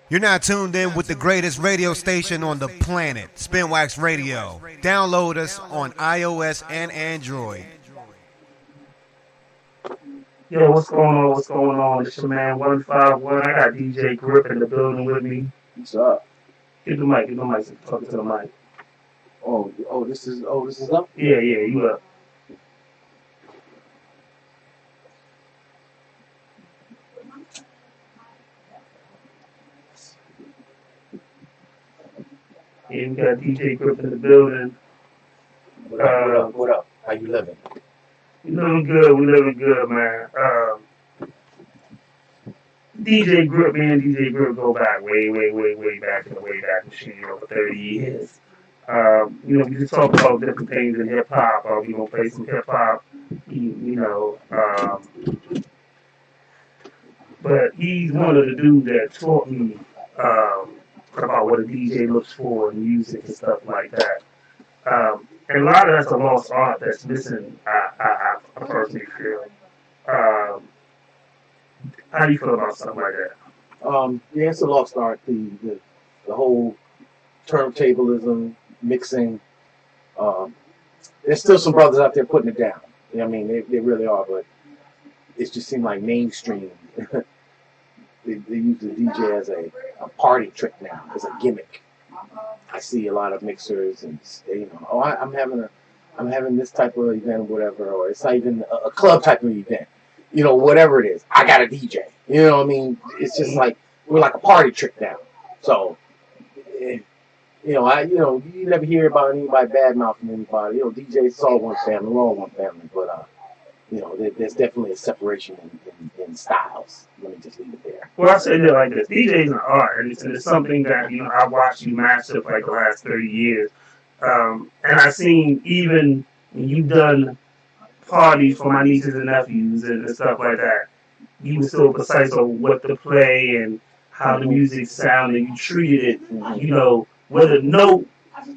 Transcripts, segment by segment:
You're now tuned in with the greatest radio station on the planet, Spinwax Radio. Download us on iOS and Android. Yo, what's going on? What's going on? It's your man 151. I got DJ Grip in the building with me. What's up? Get the mic, talking to the mic. This is up. Yeah, you up. Yeah, we got DJ Grip in the building. What up? How you living? We living good, man. DJ Grip, go back way back in the Wayback Machine, over 30 years. We just talk about different things in hip hop. We gonna play some hip hop, but he's one of the dudes that taught me about what a DJ looks for in music and stuff like that. And a lot of that's a lost art that's missing. I personally feel. How do you feel about something like that? Yeah, it's a lost art. The whole turntablism, mixing. There's still some brothers out there putting it down. You know what I mean? They really are, but it just seemed like mainstream. They use the DJ as a party trick now, as a gimmick. I see a lot of mixers and I'm having this type of event or whatever, or it's not even a club type of event. Whatever it is, I got a DJ. You know what I mean? It's just like we're like a party trick now. So, you never hear about anybody bad mouthing anybody. DJs, it's all one family. We're all one family, but there's definitely a separation in styles. Let me just leave it there. Well, I say it like this: DJ's an art, and it's something that I watched you master for like the last 30 years, and I seen even when you've done parties for my nieces and nephews and stuff like that, you were so precise on what to play and how the music sounded. You treated it,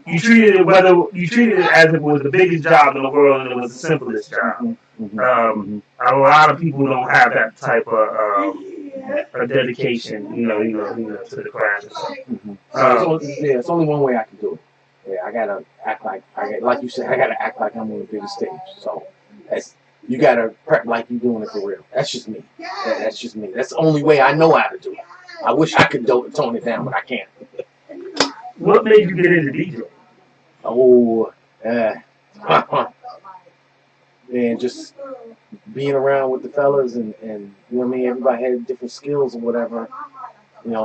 you treated it as if it was the biggest job in the world and it was the simplest job. A lot of people don't have that type of a dedication, to the craft. It's only one way I can do it. Yeah, I gotta act like you said, I gotta act like I'm on the biggest stage. So you gotta prep like you're doing it for real. That's just me. That's just me. That's the only way I know how to do it. I wish I could tone it down, but I can't. What made you get into DJ? And just being around with the fellas and you know what I mean, everybody had different skills or whatever.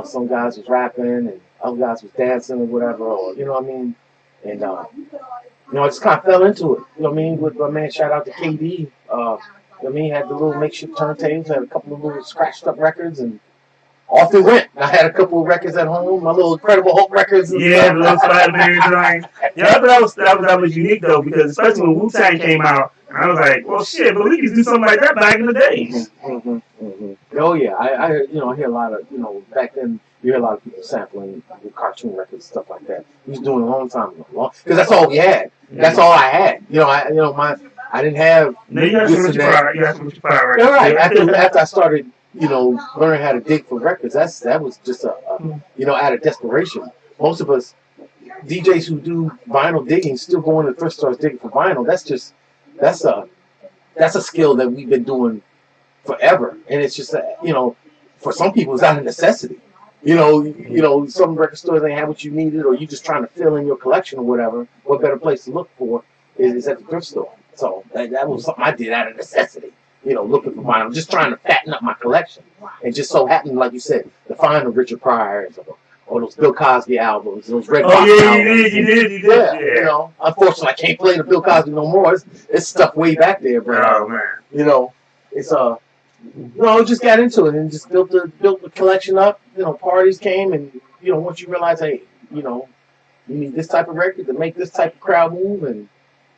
Some guys was rapping and other guys was dancing or whatever, or you know what I mean? And I just kind of fell into it. You know what I mean? With my man, shout out to KD. You know what I mean? Had the little makeshift turntables, had a couple of little scratched up records, and off it went. I had a couple of records at home, my little Incredible Hulk records. And the little Spider-Man drawings. Yeah, that was unique though, because especially when Wu-Tang came out, I was like, well, shit, but we used to do something like that back in the days. Oh yeah, I hear a lot of back then. You hear a lot of people sampling cartoon records and stuff like that. We was doing it a long time ago, because that's all we had. That's all I had. I didn't have. No, you got some Richard Pryor records. You're right. After I started, learning how to dig for records, that was just out of desperation. Most of us DJs who do vinyl digging still go into thrift stores digging for vinyl. That's a skill that we've been doing forever, and it's just for some people it's out of necessity. Some record stores ain't have what you needed, or you just trying to fill in your collection or whatever. What better place to look for is at the thrift store. So that was something I did out of necessity. Looking for vinyl, just trying to fatten up my collection, and just so happened, like you said, to find the Richard Pryor's or those Bill Cosby albums, those Red Box albums. You did. Yeah. Unfortunately, I can't play the Bill Cosby no more. It's stuff way back there, bro. Oh man. It's just got into it and just built the collection up. Parties came, and once you realize, hey, you need this type of record to make this type of crowd move, and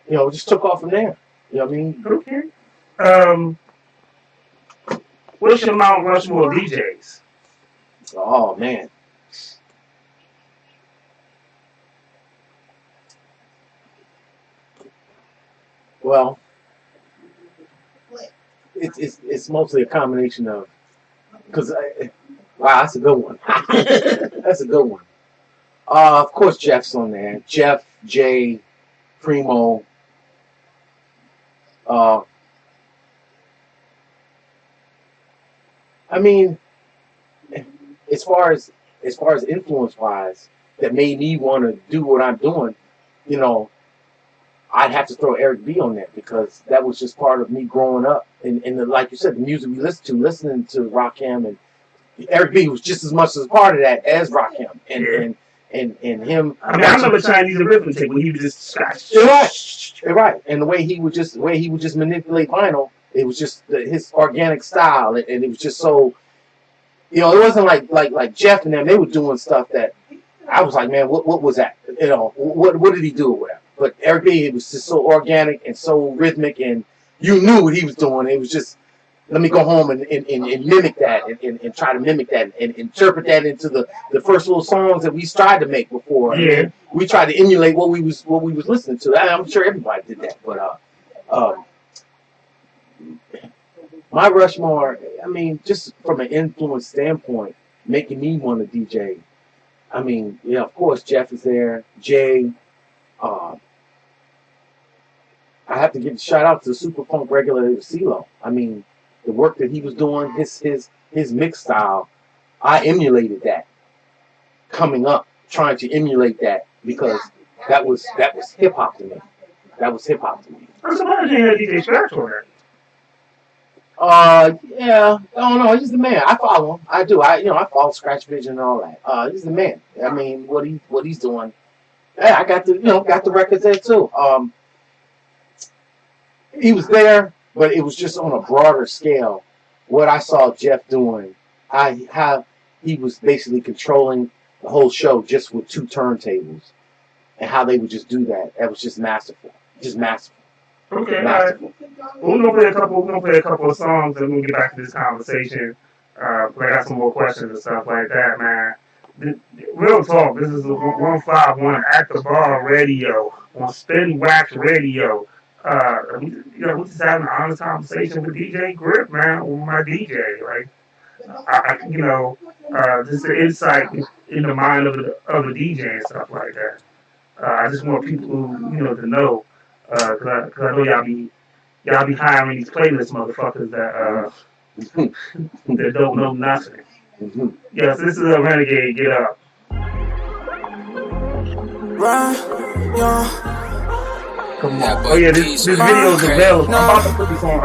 it just took off from there. You know what I mean? Okay. What's your Mount Rushmore DJs? Oh man. Well, it's mostly a combination of, because Wow, that's a good one. That's a good one. Of course, Jeff's on there. Jeff, Jay, Primo. I mean, as far as influence wise, that made me want to do what I'm doing, you know, I'd have to throw Eric B on there because that was just part of me growing up. And like you said, the music we listening to Rakim, and Eric B was just as much as part of that as Rakim. And him. I mean, I remember Chinese arithmetic when he was just scratch. Right. And the way he would just manipulate vinyl, it was just his organic style, and it was just so. You know, it wasn't like Jeff and them. They were doing stuff that I was like, man, what was that? You know, what did he do or whatever? But Eric B, it was just so organic and so rhythmic, and you knew what he was doing. It was just, let me go home and mimic that and try to mimic that and interpret that into the first little songs that we tried to make before. Yeah. We tried to emulate what we was listening to. I'm sure everybody did that, but my Rushmore, I mean, just from an influence standpoint, making me want to DJ. I mean, yeah, of course, Jeff is there. Jay. I have to give a shout out to the Super Funk Regulator CeeLo. I mean, the work that he was doing, his mix style, I emulated that. Coming up, trying to emulate that because that was hip hop to me. That was hip hop to me. I'm surprised you had DJ Scratch on that. Yeah, I don't know. He's the man. I follow him. I do. I follow Scratch Vision and all that. He's the man. I mean, what he's doing. Hey, I got the records there too. He was there, but it was just on a broader scale. What I saw Jeff doing, he was basically controlling the whole show just with 2 turntables, and how they would just do that. That was just masterful. Just masterful. Okay, all right. We're gonna play a couple of songs, and we'll get back to this conversation. I got some more questions and stuff like that, man. Real talk. This is 151 at the Bar Radio on Spin Wax Radio. We just having an honest conversation with DJ Grip, man, with my DJ. Like, just the insight in the mind of the DJ and stuff like that. I just want people to know. Cause I know y'all be hiring these playlist motherfuckers that that don't know nothing. Mm-hmm. Yes, this is a Renegade. Get up. Come on. Oh yeah, this video is available. I'm about to put this on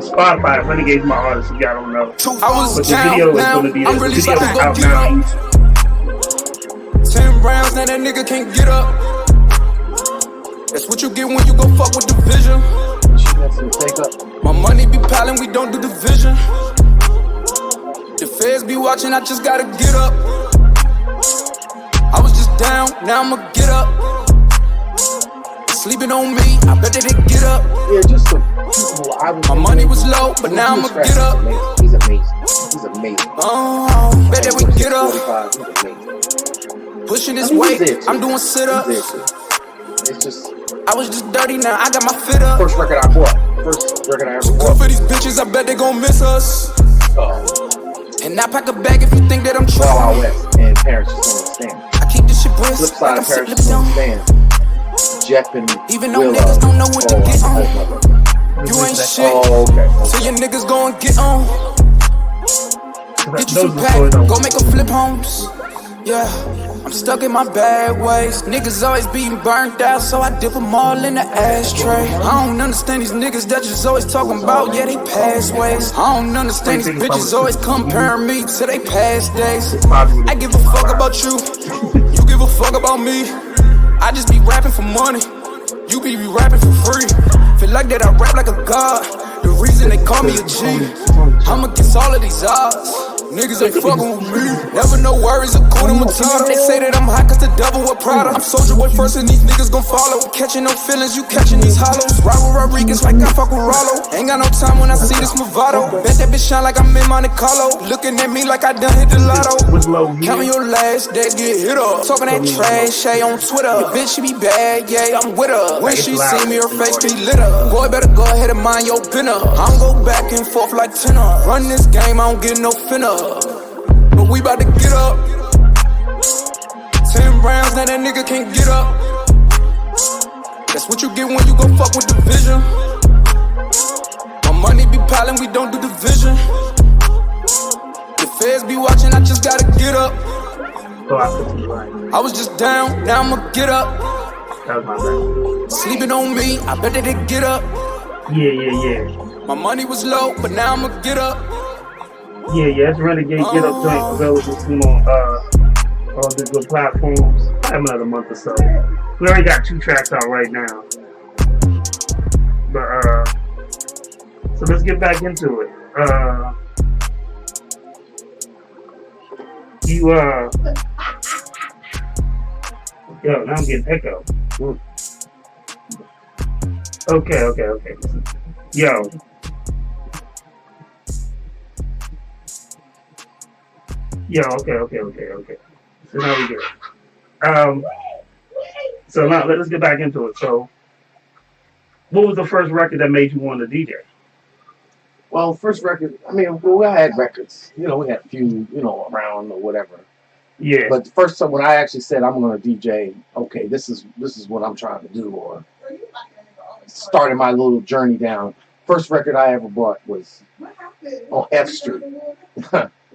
Spotify. Renegade's my artist. If y'all don't know, but the video is going to be there. The video is out now. 10 rounds, now that nigga can't get up. That's what you get when you go fuck with the vision. My money be piling, we don't do division. The feds be watching, I just gotta get up. I was just down, now I'ma get up. Sleeping on me, I bet they didn't get up. Yeah, just some people. My money was low, but now I'ma get up. He's amazing. Oh, bet that we get up. Pushing this weight, I'm doing sit-ups. It's just. I was just dirty, now I got my fit up. First record I bought. First record I ever bought. Good for these bitches, I bet they gon' miss us. And I pack a bag if you think that I'm true. Wild West and Parents just don't understand. I keep this shit brisk, Flip like side I'm of Parents just don't understand. Jeff and even though Will, niggas don't know what to get on. You ain't shit, Oh, okay. so your niggas gon' get on. Get you some pack, go make a flip homes. Yeah, I'm stuck in my bad ways. Niggas always being burnt out, so I dip them all in the ashtray. I don't understand these niggas that just always talking about, yeah, they past ways. I don't understand these bitches always comparing me to they past days. I give a fuck about you, you give a fuck about me. I just be rapping for money, you be rapping for free. Feel like that I rap like a god, the reason they call me a G. I'm against all of these odds. Niggas ain't fucking with me. Never no worries, a cool Matata. They say that I'm hot cause the devil with Prada. I'm Soulja Boy first and these niggas gon' follow. Catching no feelings, you catching these hollows. Ride with Rodriguez like I fuck with Rollo. Ain't got no time when I see this Movado. Bet that bitch shine like I'm in Monte Carlo. Looking at me like I done hit the lotto. Count me your last day, get hit up. Talking that trash, Shay on Twitter. Your bitch, she be bad, yeah, I'm with her. When she see me, her face be lit up. Boy, better go ahead and mind your business. I don't go back and forth like tenor. Run this game, I don't get no finna. But we bout to get up. 10 rounds, now that nigga can't get up. That's what you get when you gon' fuck with the vision. My money be piling, we don't do division. The feds be watching, I just gotta get up. I was just down, now I'ma get up. That was my bad. Sleeping on me, I bet that they get up. Yeah. My money was low, but now I'ma get up. Yeah, it's Renegade Get Up joint available soon on all the good platforms. I have another month or so. We already got 2 tracks out right now. But so let's get back into it. Yo, now I'm getting echo. Okay. Yo. Okay. So now we good. So now let's get back into it. So, what was the first record that made you want to DJ? Well, first record, we had records. We had a few, around or whatever. Yeah. But the first time when I actually said I'm going to DJ, okay, this is what I'm trying to do, or started my little journey down. First record I ever bought was on F Street.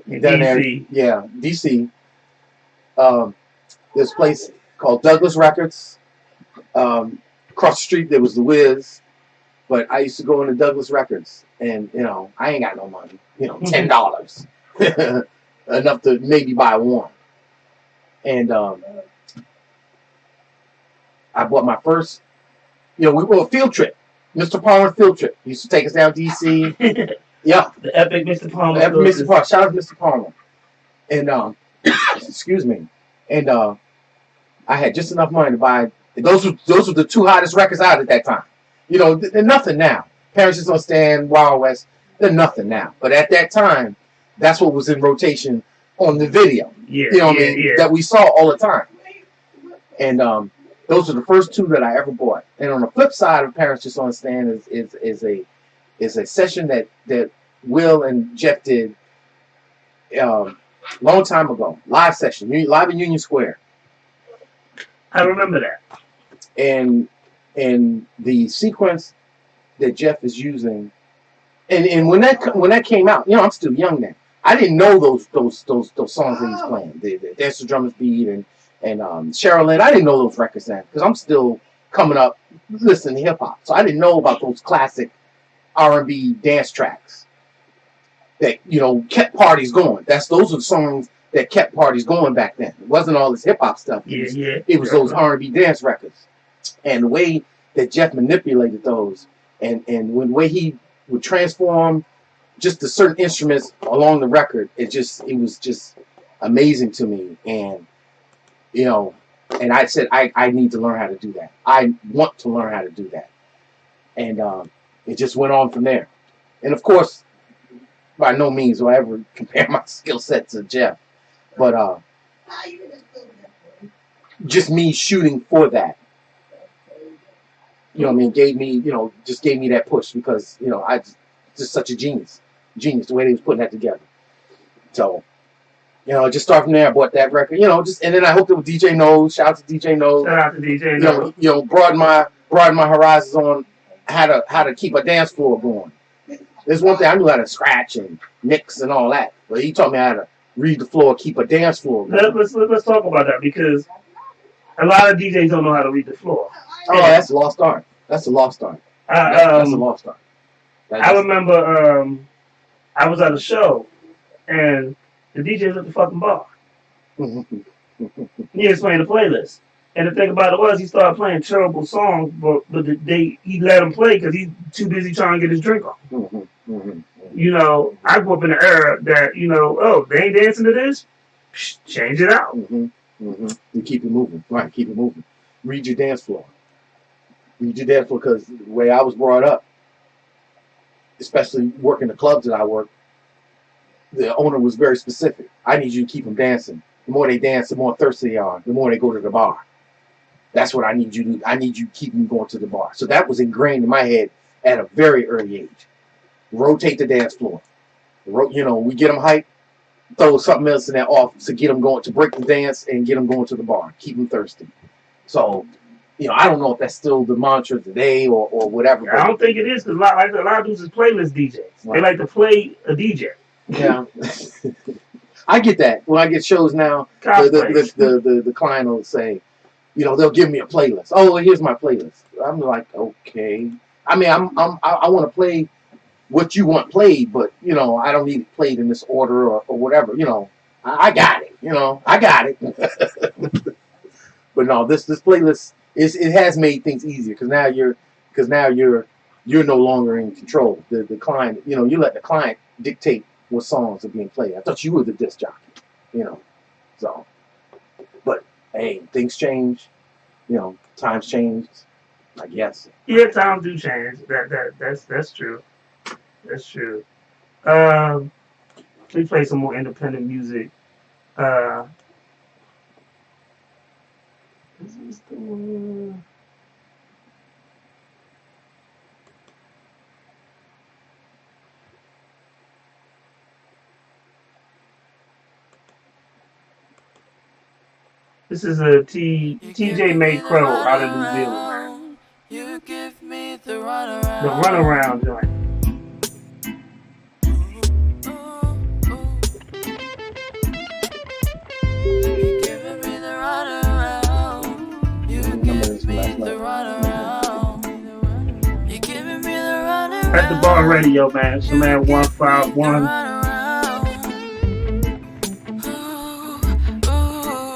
DC. Yeah, DC. There's a place called Douglas Records. Across the street there was the Wiz, but I used to go into Douglas Records, and I ain't got no money. $10 enough to maybe buy one. And I bought my first. We were a field trip. Mr. Palmer field trip. He used to take us down DC. Yeah. The epic Mr. Palmer. The epic Mr. Palmer. Shout out to Mr. Palmer. And excuse me. And I had just enough money to buy. Those were the 2 hottest records out at that time. They're nothing now. Parents Just Don't Stand, Wild West. They're nothing now. But at that time, that's what was in rotation on the video. Yeah. That we saw all the time. And those are the first 2 that I ever bought. And on the flip side of Parents Just Don't Stand is a session that Will and Jeff did long time ago. Live session, live in Union Square. I remember that. And the sequence that Jeff is using, and when that came out, I'm still young then. I didn't know those songs that he's playing. The Dance to Drummer's Beat and Cheryl Lynn. I didn't know those records then because I'm still coming up listening to hip hop. So I didn't know about those classic R&B dance tracks that kept parties going. Those are the songs that kept parties going back then. It wasn't all this hip hop stuff. It was those R&B dance records, and the way that Jeff manipulated those, and the way he would transform just the certain instruments along the record. It was just amazing to me, and and I said I need to learn how to do that. I want to learn how to do that, and it just went on from there. And of course, by no means will I ever compare my skill set to Jeff, but just me shooting for that, gave me that push because I just such a genius the way he was putting that together. So just start from there. I bought that record, and then I hooked up with DJ Nose. Shout out to DJ Nose. Shout out to DJ Nose. Broaden my horizons on how to keep a dance floor going. There's one thing I knew how to scratch and mix and all that, but he taught me how to read the floor, keep a dance floor going. Let's talk about that because a lot of DJs don't know how to read the floor. Oh, that's a lost art. That's a lost art. That's a lost art. I remember I was at a show and the DJ was at the fucking bar. He was playing the playlist. And the thing about it was he started playing terrible songs, but he let him play because he's too busy trying to get his drink on. you know, I grew up in an era that, you know, oh, they ain't dancing to this? Psh, change it out. You keep it moving. Right, keep it moving. Read your dance floor. Read your dance floor, because the way I was brought up, especially working the clubs that I work, the owner was very specific. I need you to keep them dancing. The more they dance, the more thirsty they are. The more they go to the bar. That's what I need you to do. I need you to keep them going to the bar. So that was ingrained in my head at a very early age. Rotate the dance floor. You know, we get them hyped, throw something else in there off to get them going, to break the dance and get them going to the bar. Keep them thirsty. So, you know, I don't know if that's still the mantra today or whatever. I don't think it is, because a lot of dudes is playlist DJs. Right. They like to play a DJ. Yeah. I get that. When I get shows now, the client will say, you know, they'll give me a playlist. Oh, here's my playlist. I'm like, okay. I mean, I want to play what you want played, but, you know, I don't need it played in this order or whatever. You know, I got it. You know, I got it. But no, this playlist it has made things easier, because now you're no longer in control. The client, you know, you let the client dictate what songs are being played. I thought you were the disc jockey, you know. So, but hey, things change. You know, times change. I guess. Yeah, times do change. That's true. That's true. We play some more independent music. Is this the one? This is a TJ May Crow out of New Zealand, man. The Runaround joint. At the bar radio, man. It's man 151.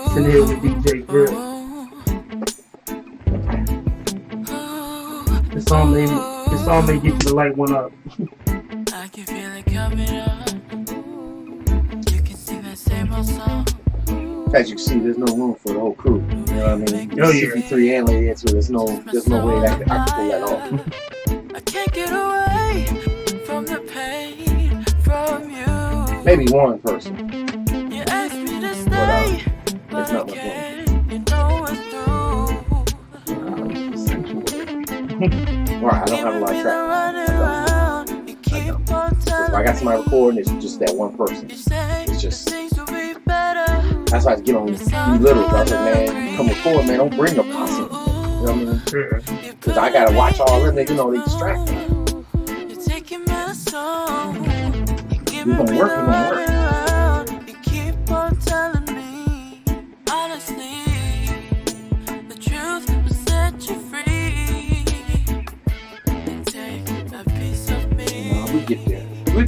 Sitting here with DJ Grill. This song may get you to light one up. I can feel it coming up. You can sing that same old song. As you can see, there's no room for the whole crew. You know what I mean? Oh, yeah. 53 and lady, so there's no way that I can pull that off. I can't get away from the pain from you. Maybe one person. You asked me to stay, but I can't. You know it's through. Right, I don't have a lot of tracks. I got somebody recording, it's just that one person. It's just. That's why I get on you little. I was like, man, you come record, man, don't bring a posse. You know what I mean? Because I gotta watch all of them, you know, they distract me. We're gonna work. You keep on telling me, honestly, the truth will set you free. And take a piece of me. No, we get there. We're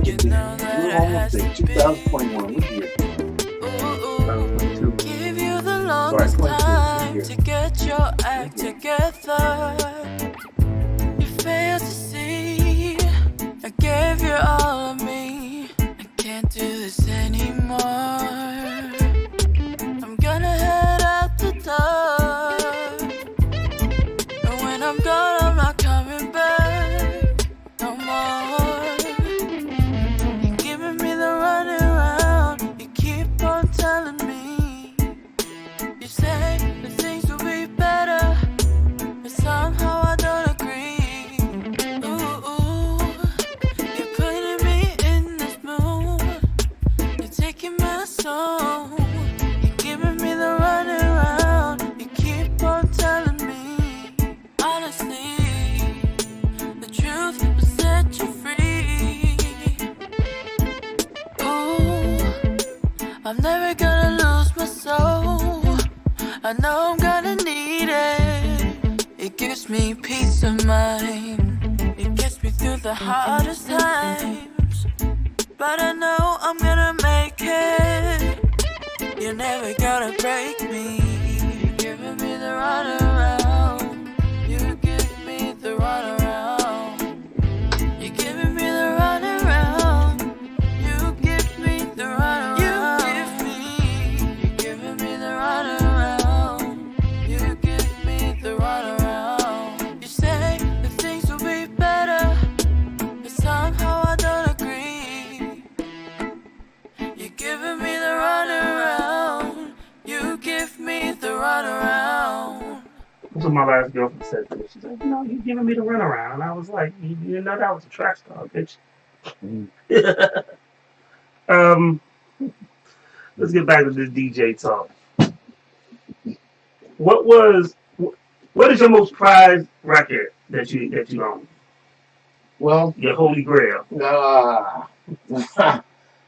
almost there. 2021, we get there. Give you the longest time to get your act together. You failed to see I gave you all of me. I can't do this anymore. I'm gonna head out the door, and when I'm gone, I'm not coming back no more. You're giving me the runaround. You keep on telling me. You say that things will be better, but somehow I don't agree. Ooh, you're putting me in this mood. You're taking my soul. You're giving me the runaround. You keep on telling me, honestly, the truth will set you free. Ooh, I'm never gonna lose my soul. I know I'm gonna need it. It gives me peace of mind. It gets me through the hardest times. But I know I'm gonna make it. You're never gonna break me. You're giving me the runaround. You give me the runaround. You're giving me the runaround. That's what my last girlfriend said to me. She's like, you're giving me the runaround. And I was like, you didn't know that was a track star, bitch. Let's get back to this DJ talk. What is your most prized record that you own? Well, Your holy grail.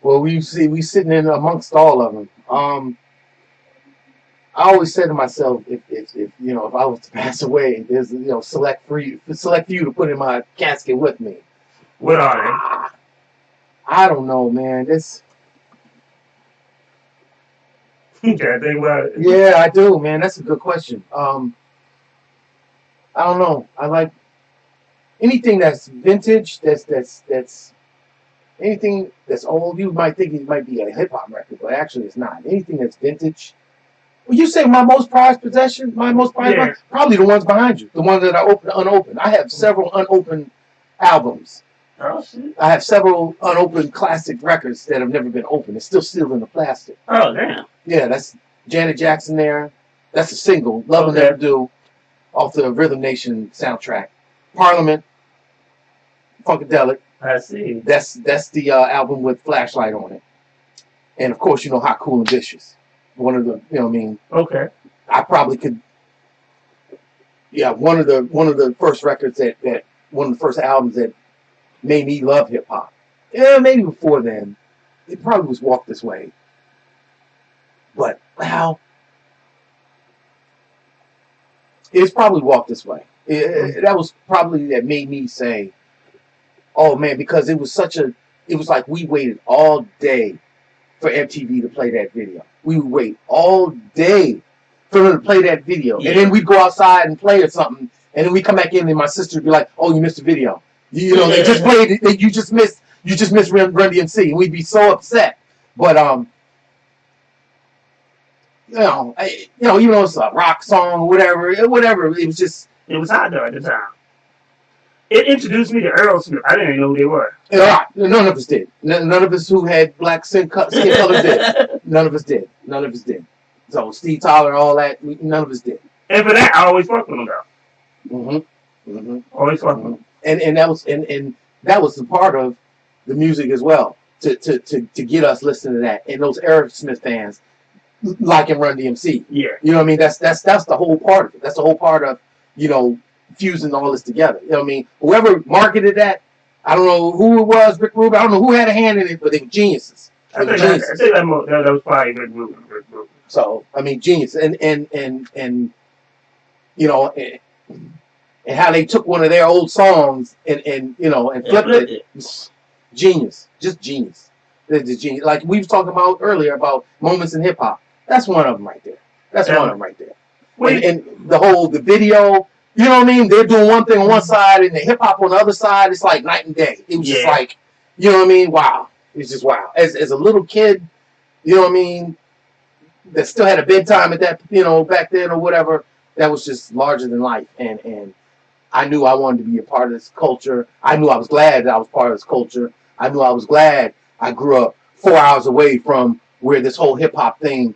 well, we sitting in amongst all of them. I always say to myself, if I was to pass away, there's select few to put in my casket with me. What are I don't know, man. they? Okay, I think about it. Yeah, I do, man. That's a good question. I don't know. I like anything that's vintage. That's anything that's old. You might think it might be a hip hop record, but actually it's not. Anything that's vintage. Well, you say my most prized possession, probably the ones behind you, the ones that are unopened. I have several unopened albums. Oh shit. I have several unopened classic records that have never been opened. It's still sealed in the plastic. Oh damn. Yeah, that's Janet Jackson there. That's a single, Love Will Never Do, off the Rhythm Nation soundtrack. Parliament, Funkadelic. I see. That's the album with Flashlight on it. And of course, Hot, Cool, and Vicious. One of the, Okay. I probably could. Yeah, one of the first records one of the first albums that made me love hip hop. Yeah, maybe before then, it probably was Walk This Way. But wow, it's probably Walk This Way. That was probably that made me say, "Oh man," because it was like we waited all day for MTV to play that video. We would wait all day for them to play that video. Yeah. And then we'd go outside and play or something. And then we come back in and my sister would be like, "Oh, you missed the video. They just played it. You just missed Run DMC." And we'd be so upset. But, even though it's a rock song or whatever, it was just... It was hot though at the time. It introduced me to Aerosmith. I didn't even know who they were. None of us did. None of us who had black skin color did. None of us did. So Steve Tyler, all that, none of us did. And for that, I always fucked with them though. Mm-hmm. Mm-hmm. Always fucked with them. And that was the part of the music as well to get us listening to that. And those Aerosmith fans liking Run DMC. Yeah. You know what I mean? That's the whole part of it. That's the whole part of fusing all this together. You know what I mean? Whoever marketed that, I don't know who it was, Rick Rubin. I don't know who had a hand in it, but they were geniuses. I think that was probably Rick Rubin. So I mean, genius, and how they took one of their old songs and flipped it. Genius, just genius. They're just genius. Like we were talking about earlier about moments in hip hop. That's one of them right there. And the video, you know what I mean? They're doing one thing on one side and the hip hop on the other side. It's like night and day. It was just like, you know what I mean? Wow. It's just wow. As a little kid, you know what I mean? That still had a bedtime at that, back then or whatever. That was just larger than life. And I knew I wanted to be a part of this culture. I knew I was glad that I was part of this culture. I knew I was glad I grew up 4 hours away from where this whole hip hop thing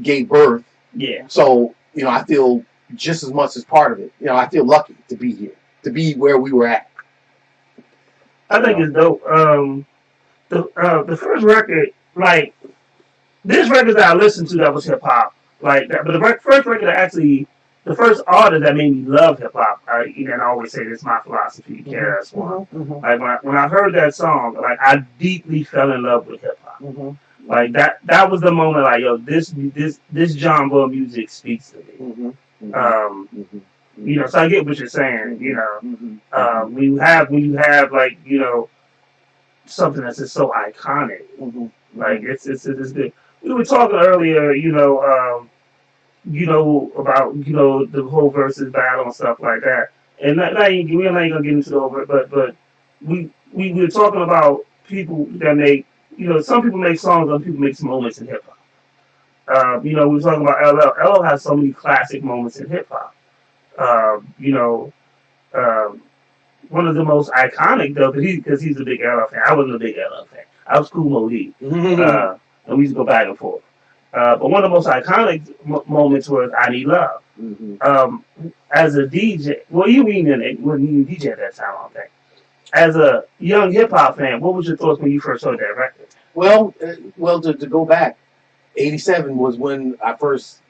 gave birth. Yeah. So, I feel just as much as part of it. I feel lucky to be here, to be where we were at. I think it's dope. The first record, like, this record that I listened to that was hip hop, like that. But the first record the first artist that made me love hip hop, I always say this is my philosophy, KRS One. Like when I heard that song, like I deeply fell in love with hip hop. Mm-hmm. Like that was the moment, like this genre of music speaks to me. Mm-hmm. So I get what you're saying. When you have like something that's just so iconic, like it's good. We were talking earlier, about the whole versus battle and stuff like that, and we ain't gonna get into the whole, but we were talking about people that make some people make songs, other people make moments in hip hop. We were talking about LL. LL has so many classic moments in hip hop. One of the most iconic though, because he's a big LL fan. I wasn't a big LL fan. I was Kool Moe Dee, and we used to go back and forth. But one of the most iconic moments was "I Need Love." As a DJ, well, you mean when you DJ at that time, I don't think. As a young hip hop fan, what was your thoughts when you first heard that record? Well, to go back, '87 was when I first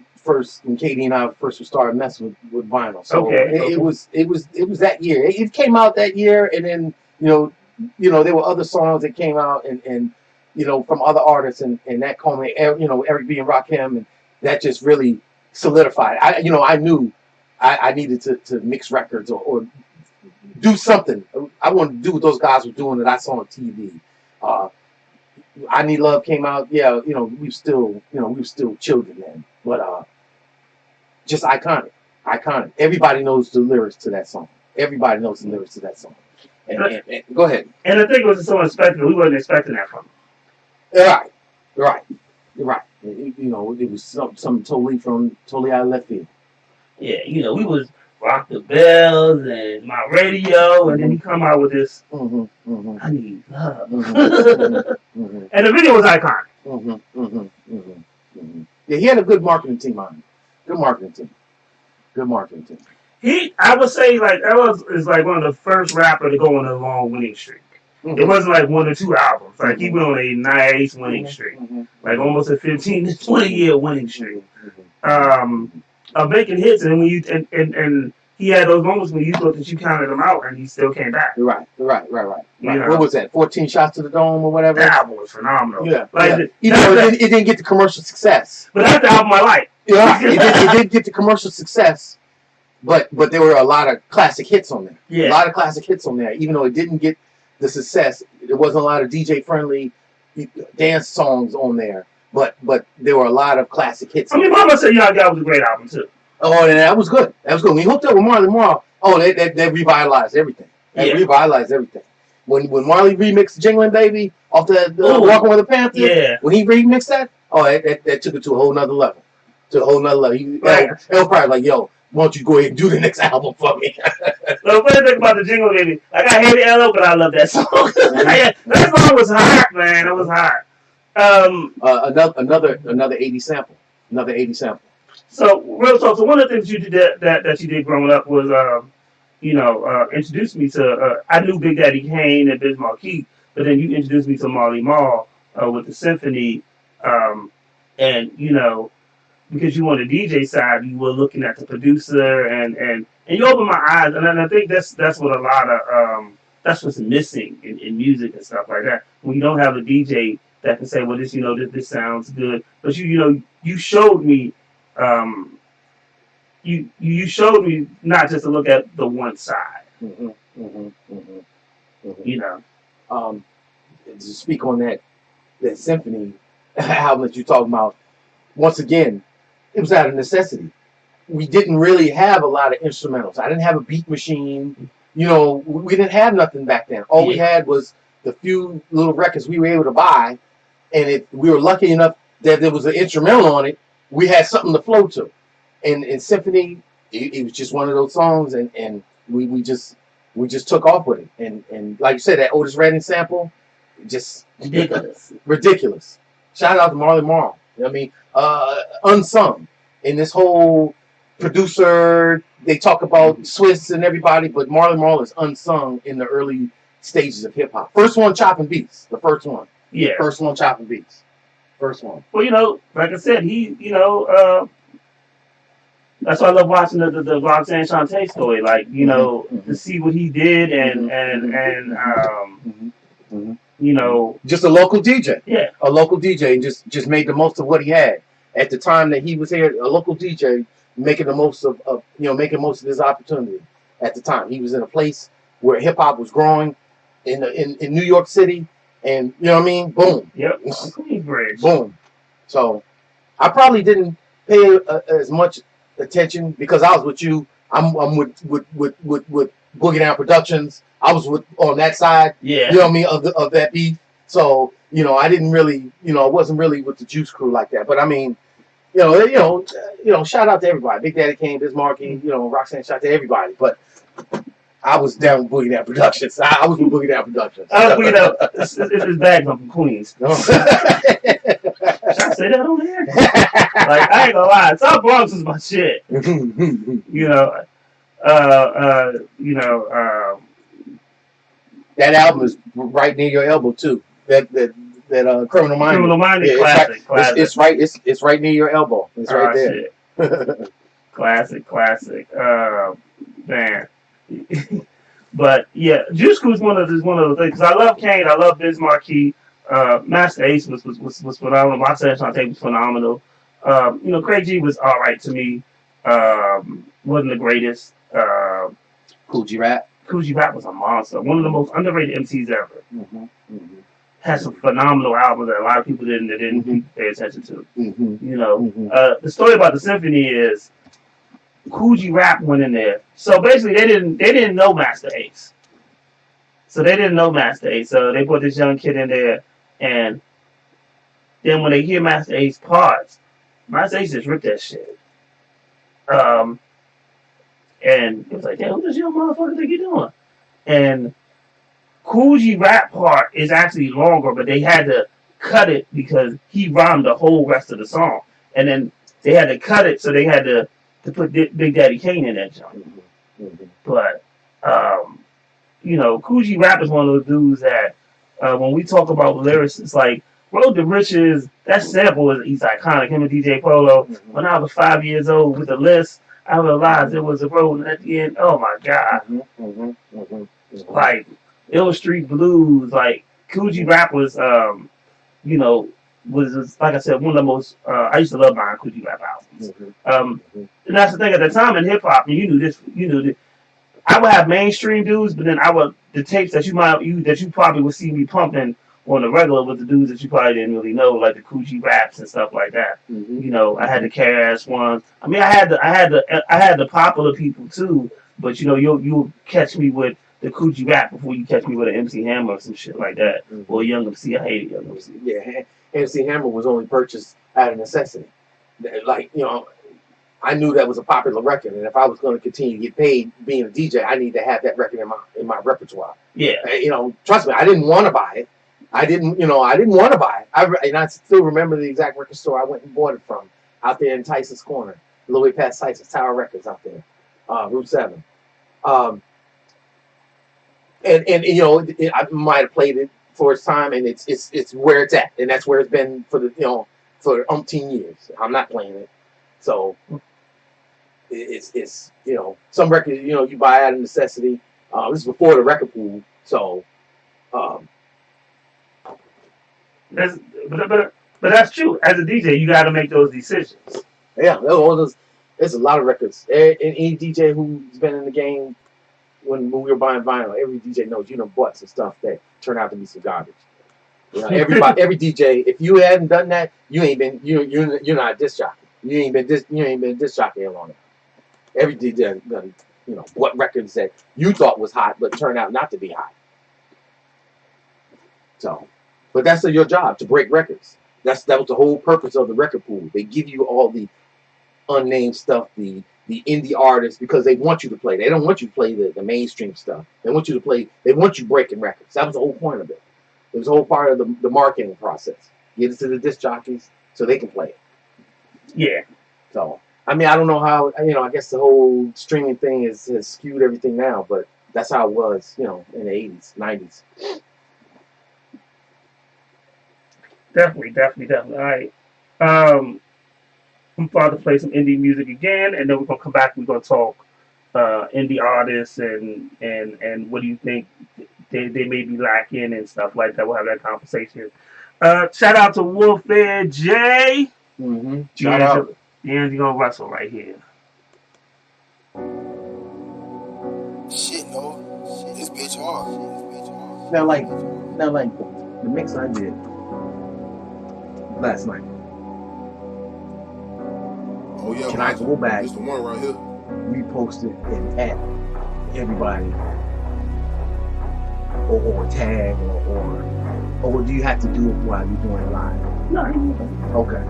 when Katie and I first started messing with vinyl. So it was that year. It came out that year, and then there were other songs that came out and from other artists, and that culminated, Eric B and Rakim, and that just really solidified. I knew I needed to mix records or do something. I wanted to do what those guys were doing that I saw on TV. I Need Love came out. Yeah, we were still children then, but just iconic. Everybody knows the lyrics to that song. And go ahead. And I think it was so unexpected. We wasn't expecting that from him. Right. It was something totally out of left field. Yeah, we was Rock the Bells and My Radio, and then he come out with this I Need Love. And the video was iconic. Yeah, he had a good marketing team on him. Good marketing team. I would say that is one of the first rappers to go on a long winning streak. It wasn't like 1 or 2 albums. Like he went on a nice winning streak, like almost a 15 to 20 year winning streak. Of making hits, and when you and he had those moments when you thought that you counted him out, and he still came back. Right. What was that? 14 shots to the dome or whatever. That album was phenomenal. Yeah. It didn't get the commercial success. But that's the album I like. Yeah, it didn't get the commercial success. But there were a lot of classic hits on there. Yeah. A lot of classic hits on there. Even though it didn't get the success, there wasn't a lot of DJ friendly dance songs on there. But there were a lot of classic hits. I mean, Mama Said Y'all Got was a great album too. Oh, and that was good. When he hooked up with Marley Marl, they revitalized everything. When Marley remixed "Jingling Baby" off the "Walking with the Panther," when he remixed that, that took it to a whole nother level. They were probably like, "Yo, why don't you go ahead and do the next album for me?" The funny thing about the "Jingling Baby," I hated LO, but I love that song. That song was hot, man. It was hot. Another 80 sample. So real talk. So one of the things you did that you did growing up was introduced me to I knew Big Daddy Kane and Biz Markie, but then you introduced me to Marley Marl with the Symphony, and because you on the DJ side, you were looking at the producer and you opened my eyes, and I think that's what a lot of that's what's missing in music and stuff like that. When you don't have a DJ that can say, well, this sounds good, but you showed me. You showed me not just to look at the one side. To speak on that Symphony album that you're talking about, once again, it was out of necessity. We didn't really have a lot of instrumentals. I didn't have a beat machine. We didn't have nothing back then. All we had was the few little records we were able to buy, and if we were lucky enough that there was an instrumental on it, we had something to flow to. And Symphony, it was just one of those songs, and we just took off with it. And like you said, that Otis Redding sample, just ridiculous. Shout out to Marley Marl. Unsung in this whole producer. They talk about Swiss and everybody, but Marley Marl is unsung in the early stages of hip hop. First one chopping beats. The first one. Yeah. First one chopping beats. First one. Well, like I said, he, that's why I love watching the Roxanne Shante story. Like, to see what he did and just a local DJ. Yeah. A local DJ, and just made the most of what he had at the time that he was here. A local DJ making the most of making most of his opportunity at the time. He was in a place where hip hop was growing in New York City, and boom. Yep. Queensbridge. Boom. So I probably didn't pay as much attention because I was with you. I'm with Boogie Down Productions. I was on that side. Yeah. Of that beef. So I didn't really I wasn't really with the Juice Crew like that. But I mean, shout out to everybody. Big Daddy Kane, Biz Markie, Roxanne, shout out to everybody. But I was down with Boogie Down Productions. I was with Boogie Down Productions. I was Boogie Down. It's his bag from Queens. Shout I say that on there? Like, I ain't gonna lie. South Bronx is my shit. You know, that album is right near your elbow too. That Criminal Minded. Criminal Minded, yeah, classic. It's right near your elbow. It's right there. Shit. Classic. Man. But yeah, Juice Crew is one of those things. Cause I love Kane. I love Biz Markie. Master Ace was phenomenal. My session tape was phenomenal. Craig G was all right to me. Wasn't the greatest. Kool G Rap. Kool G Rap was a monster. One of the most underrated MCs ever. Had some phenomenal albums that a lot of people didn't pay attention to. The story about the symphony is Kool G Rap went in there. So basically, they didn't know Master Ace. So they put this young kid in there, and then when they hear Master Ace parts, Master Ace just ripped that shit. And it was like, damn, what this young motherfucker think you doing? And Kool G Rap part is actually longer, but they had to cut it because he rhymed the whole rest of the song. And then they had to cut it, so they had to put Big Daddy Kane in that joint. But, Kool G Rap is one of those dudes that when we talk about lyrics, it's like, Road to Riches, that sample is iconic. Him and DJ Polo. When I was 5 years old with the list, I realized it was a road, and at the end, oh my God. Like, Ill Street Blues, like, Kool G Rap was, was like I said, one of the most, I used to love buying Kool G Rap albums. And that's the thing, at the time in hip hop, you knew this, I would have mainstream dudes, but then the tapes that you probably would see me pumping on the regular with the dudes that you probably didn't really know, like the Kool G Raps and stuff like that. I had the KRS ones. I mean, I had the popular people too, but you'll catch me with the Kool G Rap before you catch me with an MC Hammer or some shit like that, or Young MC. I hated Young MC. Yeah, MC Hammer was only purchased out of necessity. Like, I knew that was a popular record, and if I was going to continue to get paid being a DJ, I need to have that record in my repertoire. Yeah. Trust me, I didn't want to buy it. I didn't want to buy it. And I still remember the exact record store I went and bought it from, out there in Tyson's Corner, a little way past Tyson's Tower Records out there, Route 7. I might have played it for its time, and it's where it's at, and that's where it's been for umpteen years. I'm not playing it, so it's some records you buy out of necessity. This is before the record pool, so. But that's true. As a DJ, you got to make those decisions. Yeah, there's a lot of records. Any DJ who's been in the game when we were buying vinyl, every DJ knows bought some stuff that turned out to be some garbage. Every DJ, if you hadn't done that, you ain't been you're not a disc jockey. You ain't been disc jockey long enough. Every DJ done what records that you thought was hot but turned out not to be hot. So. But that's your job, to break records. That was the whole purpose of the record pool. They give you all the unnamed stuff, the indie artists, because they want you to play. They don't want you to play the mainstream stuff. They want you breaking records. That was the whole point of it. It was a whole part of the marketing process. Get it to the disc jockeys so they can play it. Yeah. So, I mean, I don't know how, I guess the whole streaming thing has skewed everything now, but that's how it was, in the 80s, 90s. Definitely. All right. I'm about to play some indie music again, and then we're gonna come back. We're gonna talk indie artists and what do you think they may be lacking and stuff like that. We'll have that conversation. Shout out to Warfare J. Shout out. And you're gonna wrestle right here. Shit, no. This bitch hard. Now, like the mix I did last night. Oh yeah. Can I go back? It's the one right here. Repost it and add everybody, or tag, or do you have to do it while you're doing it live? No. Okay.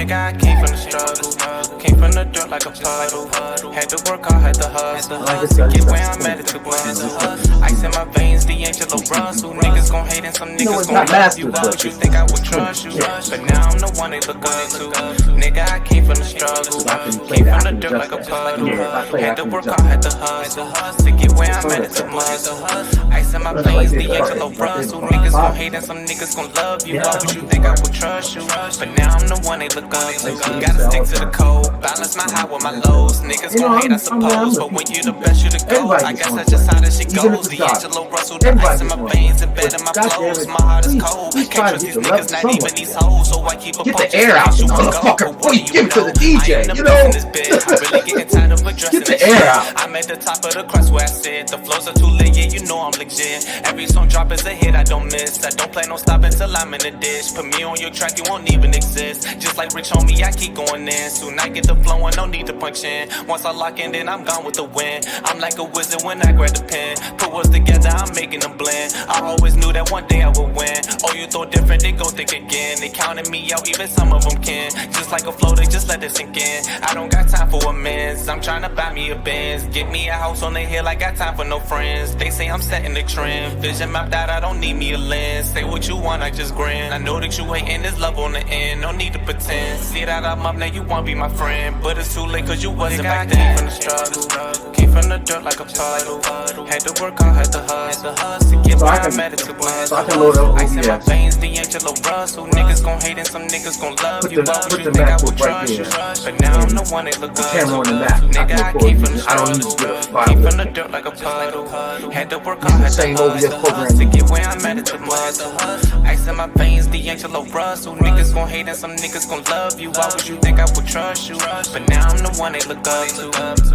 Nigga, I came from the struggle. Came from the dirt like a puddle. Had to work hard, had to hustle. To get where I'm at, it's the grind. Ice in my veins, the Angelo Russell. Niggas gon' hate and some niggas gon' love you. Why would you think I would trust you? But now I'm the one they look up to. Nigga, I came from the struggle. Came from the dirt like a puddle. Had to work hard, had to hustle. To get where I'm at, it's the grind. Ice in my veins, the Angelo Russell. Niggas gon' hate and some niggas gon' love you. Why would you think I would trust you? But now I'm the one they look up to. Gotta stick to the code. Balance my high with my lows. Niggas gon' hate, I suppose. But when you the best, you the GOAT. I guess that's just how this shit goes. The Angelo Russell, the ice in my veins, and bed in my clothes. My heart is cold. Can't trust these niggas, not even these hoes. So I keep a get the air out, you motherfucker, before you give it to the DJ, you know? I'm really getting tired of addressing Get the air out. I'm at the top of the crust where I sit. The flows are too lit, yeah, you know I'm legit. Every song drop is a hit, I don't miss. I don't plan on stopping till I'm in the dish. Put me on your track, you won't even exist. Just like Rich on me, I keep going in. Soon I get the flow and no need to punch in. Once I lock in, then I'm gone with the win. I'm like a wizard when I grab the pen. Put words together, I'm making them blend. I always knew that one day I would win. Oh, you thought different, they go think again. They counted me out, even some of them can. Just like a flow, they just let it sink in. I don't got time for amends. I'm trying to buy me a Benz. Get me a house on the hill, I got time for no friends. They say I'm setting the trend. Vision mapped out, I don't need me a lens. Say what you want, I just grin. I know that you hating this love on the end. No need to pretend. See that I'm up, now you wanna be my friend. But it's too late cause you wasn't back then. From the struggle, came from the dirt like a puddle. Had to work hard, had to hustle. To get where I'm at, it's a blend. Ice in my veins, the Angelo Russell. Niggas gon' hate and some niggas gon' love you. Why would you think I would trust you? But now I'm the one they look up to. Nigga, I came from the struggle. Came from the dirt like a puddle. Had to work hard, had to hustle. To get where I'm at, it's a blend. Ice in my veins, the Angelo Russell. Niggas gon' hate and some niggas gon' love you. Why would you think I would trust you? But now I'm the one they look up to.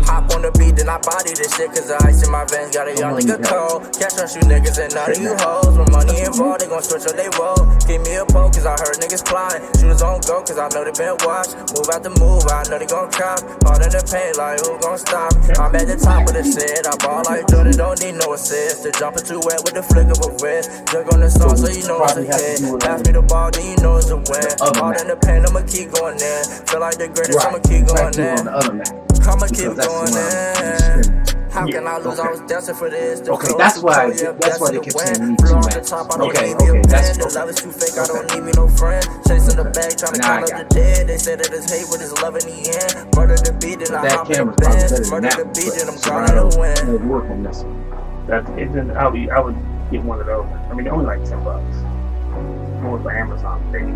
Hop on the beat, then I body this shit. Cause the ice in my veins got a young nigga cold. Catch on you niggas and none of you hoes. With money involved, they gon' switch up they roll. Give me a poke cause I heard niggas plotting. Shooters on go cause I know they been watched. Move out the move, I know they gon' cop. Hard in the paint like who gon' stop? I'm at the top of the shit. I ball like Jordan, don't need no assist. The jumper too wet with the flick of a wrist. Jug on the song so you know it's a hit. Pass me the ball, then you know it's a win. Hard in the paint, I'ma keep going in. Feel like the greatest, I'ma keep going in. I'ma keep going in. How can I lose? I was destined for this. Okay, that's why they kept saying me too, man. Okay, that's the love is too fake, I don't need me no friend. Chasing the bag, trying to count up the dead. They said that it's hate, but it's love in the end. Murder the beat, and I hop in the Benz. Murder the beat, and I'm trying to win. Work on this. I would get one of those. I mean, they're only like $10. More for Amazon thing.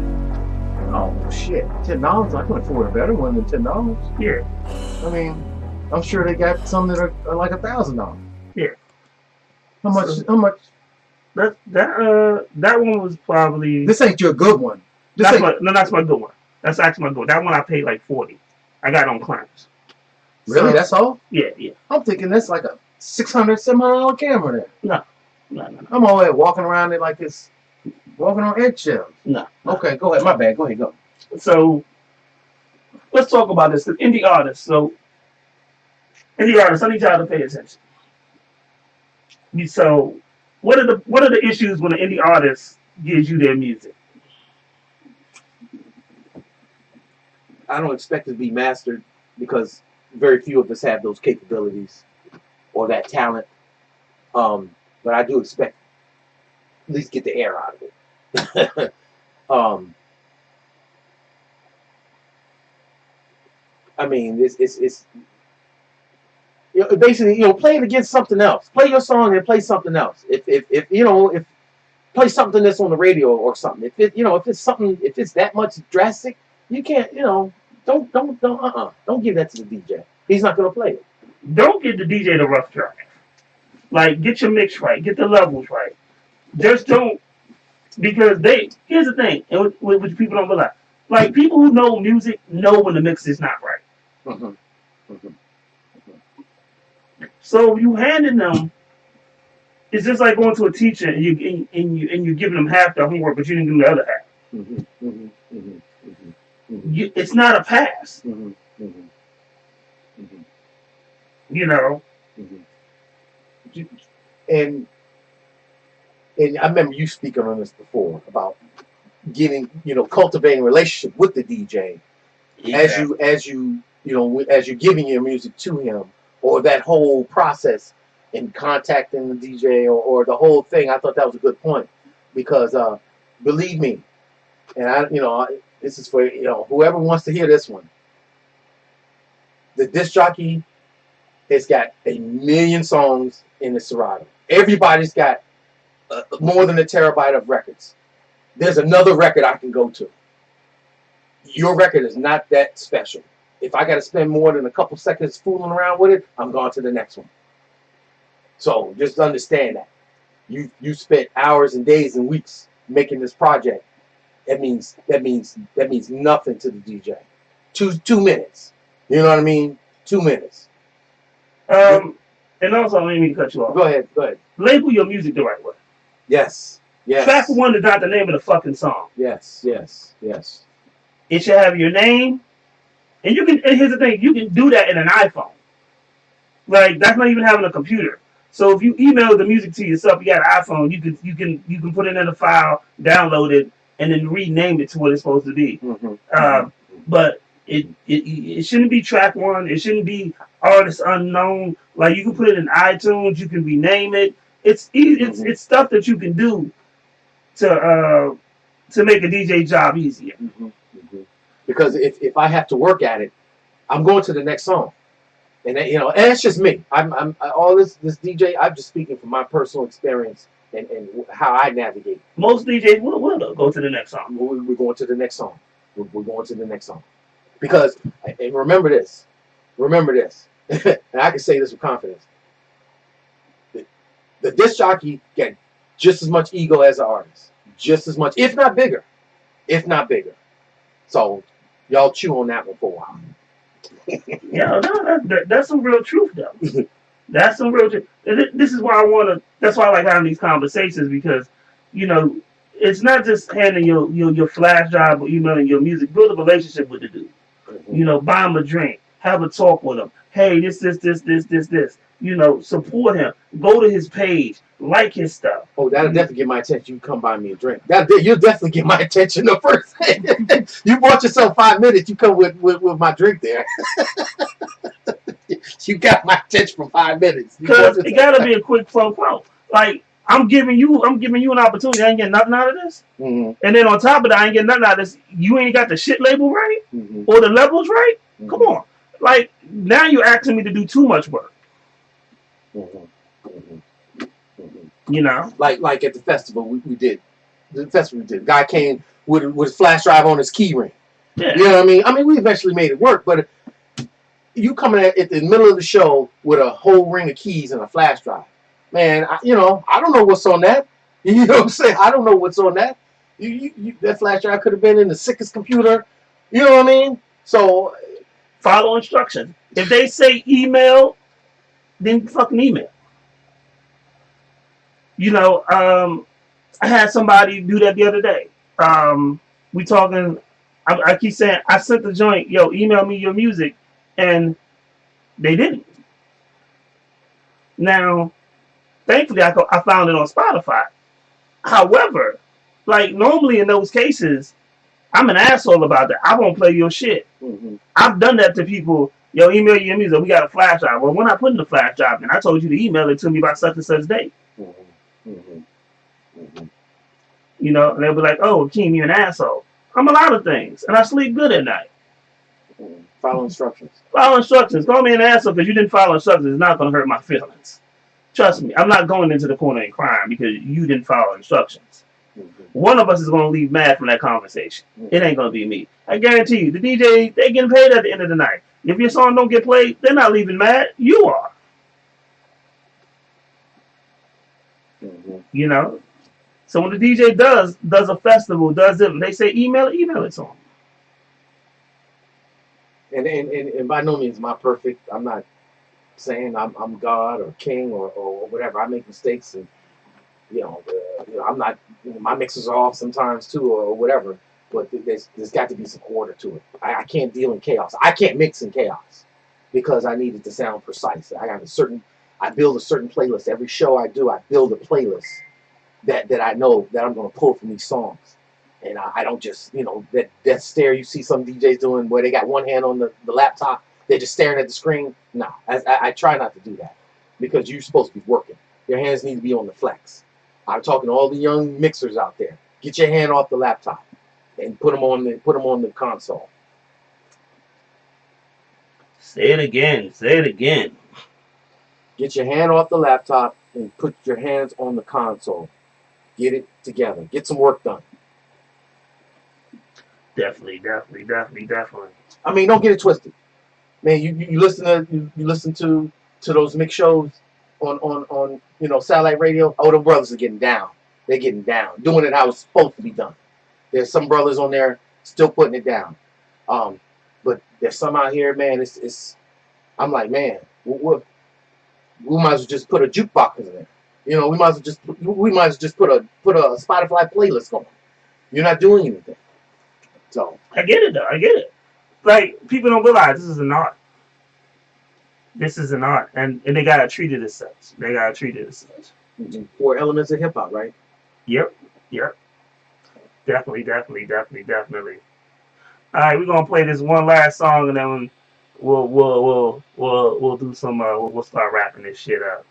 Oh shit, $10. I can afford a better one than $10. Yeah. I mean, I'm sure they got some that are like $1,000. Yeah. How much? That one was probably. This ain't your good one. That's my good one. That's actually my good one. That one I paid like $40. I got it on clearance. Really? That's all? Yeah. I'm thinking that's like a $600-$700 camera there. No. I'm always walking around it like it's walking on eggshells. No. Okay, go ahead. My bad. Go ahead. Go. So let's talk about this. The indie artists. So indie artists, I need y'all to pay attention. So what are the issues when an indie artist gives you their music? I don't expect it to be mastered because very few of us have those capabilities or that talent. But I do expect at least get the air out of it. I mean, it's basically play it against something else. Play your song and play something else. If play something that's on the radio or something. If it's that much drastic, you can't. Don't give that to the DJ. He's not gonna play it. Don't give the DJ the rough draft. Like, get your mix right, get the levels right. Just don't, because here's the thing, and which people don't realize. Like, people who know music know when the mix is not right. So you handing them, it's just like going to a teacher and you're giving them half the homework, but you didn't do the other half. It's not a pass. And I remember you speaking on this before about getting, cultivating a relationship with the DJ as you're giving your music to him, or that whole process in contacting the DJ or the whole thing. I thought that was a good point because believe me, and this is for whoever wants to hear this one. The disc jockey has got 1 million songs in the Serato. Everybody's got more than a terabyte of records. There's another record I can go to. Your record is not that special. If I got to spend more than a couple seconds fooling around with it, I'm going to the next one. So just understand that. You spent hours and days and weeks making this project. That means nothing to the DJ. 2 minutes. You know what I mean? 2 minutes. And also, let me cut you off. Go ahead. Label your music the right way. Yes. Track one is not the name of the fucking song. Yes. It should have your name. And here's the thing, you can do that in an iPhone. Like, that's not even having a computer. So if you email the music to yourself, you got an iPhone, you can put it in a file, download it, and then rename it to what it's supposed to be. Mm-hmm. But it shouldn't be track one. It shouldn't be artist unknown. Like, you can put it in iTunes. You can rename it. It's stuff that you can do to make a DJ job easier. Mm-hmm. Mm-hmm. Because if I have to work at it, I'm going to the next song, and and it's just me. I'm all this DJ. I'm just speaking from my personal experience and how I navigate. Most DJs will go to the next song. We're going to the next song. We're going to the next song. Because, and remember this, and I can say this with confidence, the disc jockey got just as much ego as the artist. Just as much, if not bigger. So, y'all chew on that one for a while. Yeah, no, that's some real truth, though. That's some real truth. This is why that's why I like having these conversations, because, it's not just handing your flash drive or emailing your music. Build a relationship with the dude. Mm-hmm. Buy him a drink. Have a talk with him. Hey, this. Support him. Go to his page. Like his stuff. Oh, that'll definitely get my attention. You come buy me a drink. You'll definitely get my attention the first thing. You bought yourself 5 minutes. You come with my drink there. You got my attention for 5 minutes. Because it gotta be a quick flow. Like, I'm giving you an opportunity. I ain't getting nothing out of this. Mm-hmm. And then on top of that, I ain't getting nothing out of this. You ain't got the shit label right, mm-hmm. or the levels right. Mm-hmm. Come on. Like, now you're asking me to do too much work. Mm-hmm. Mm-hmm. Like at the festival we did. The festival we did. Guy came with his flash drive on his key ring. Yeah. You know what I mean? I mean, we eventually made it work, but you coming at the middle of the show with a whole ring of keys and a flash drive. Man, I don't know what's on that. You know what I'm saying? I don't know what's on that. That flash drive could have been in the sickest computer. You know what I mean? So follow instructions. If they say email, then fucking email. I had somebody do that the other day. We talking. I keep saying I sent the joint. Yo, email me your music, and they didn't. Now, thankfully, I found it on Spotify. However, like normally in those cases, I'm an asshole about that. I won't play your shit. Mm-hmm. I've done that to people. Yo, email your music. We got a flash drive. Well, we're not putting the flash drive in. I told you to email it to me by such and such date. Mm-hmm. Mm-hmm. Mm-hmm. And they'll be like, "Oh, Keem, you're an asshole." I'm a lot of things, and I sleep good at night. Mm-hmm. Follow instructions. Follow instructions. Call me an asshole because you didn't follow instructions. It's not going to hurt my feelings. Trust me, I'm not going into the corner and crying because you didn't follow instructions. Mm-hmm. One of us is going to leave mad from that conversation. Mm-hmm. It ain't going to be me. I guarantee you, the DJ, they getting paid at the end of the night. If your song don't get played, they're not leaving mad. You are. Mm-hmm. So when the DJ does a festival, they say email it to them. And by no means am I perfect. I'm not saying I'm God or king or whatever. I make mistakes, and I'm not. My mixes are off sometimes too, or whatever. But there's got to be some order to it. I can't deal in chaos. I can't mix in chaos because I need it to sound precise. I build a certain playlist. Every show I do, I build a playlist that I know that I'm going to pull from these songs. And I don't just, that stare you see some DJs doing where they got one hand on the laptop, they're just staring at the screen. No, I try not to do that because you're supposed to be working. Your hands need to be on the flex. I'm talking to all the young mixers out there. Get your hand off the laptop and put them on the console. Say it again. Say it again. Get your hand off the laptop and put your hands on the console. Get it together. Get some work done. Definitely. I mean, don't get it twisted, man. You listen to those mix shows on satellite radio. Oh, the brothers are getting down. They're getting down, doing it how it's supposed to be done. There's some brothers on there still putting it down, but there's some out here, man. It's I'm like, man, we might as well just put a jukebox in there. We might as well just put a Spotify playlist going. You're not doing anything. So I get it though. I get it. Like, people don't realize this is an art. This is an art, and they gotta treat it as such. Mm-hmm. 4 elements of hip hop, right? Yep. Definitely. All right, we're gonna play this one last song, and then we'll do some. We'll start wrapping this shit up.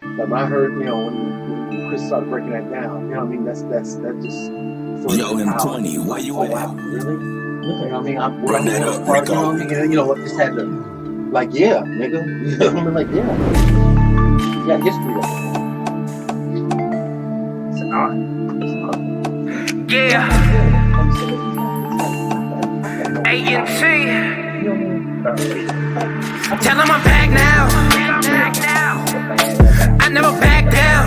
But when I heard, when Chris started breaking that down, that just. Yo, M20, why you at? Really? I mean, Run that up, Rico. Just had to, like, yeah, nigga. I'm like, yeah. Yeah, history of it. It's an art. Yeah. A&T. Tell him I'm back now. I never back down.